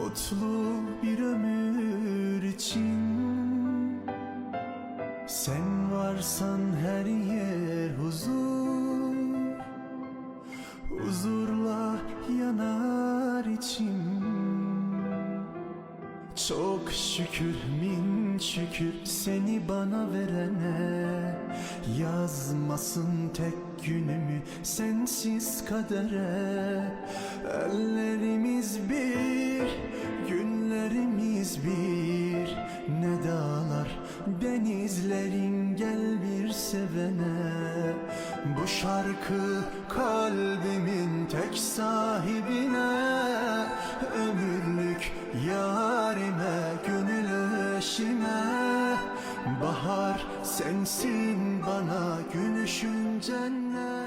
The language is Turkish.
Mutlu bir ömür için sen varsan her yer huzur, huzurla yanar içim. Çok şükür min şükür seni bana verene, yazmasın tek günümü sensiz kadere. Ellerimiz bir, günlerimiz bir, ne dağlar denizlerin gel bir sevene. Bu şarkı kalbimin tek sahibine, ömürlük yarime, gönül eşime. Bahar sensin bana, gün ışın cennet.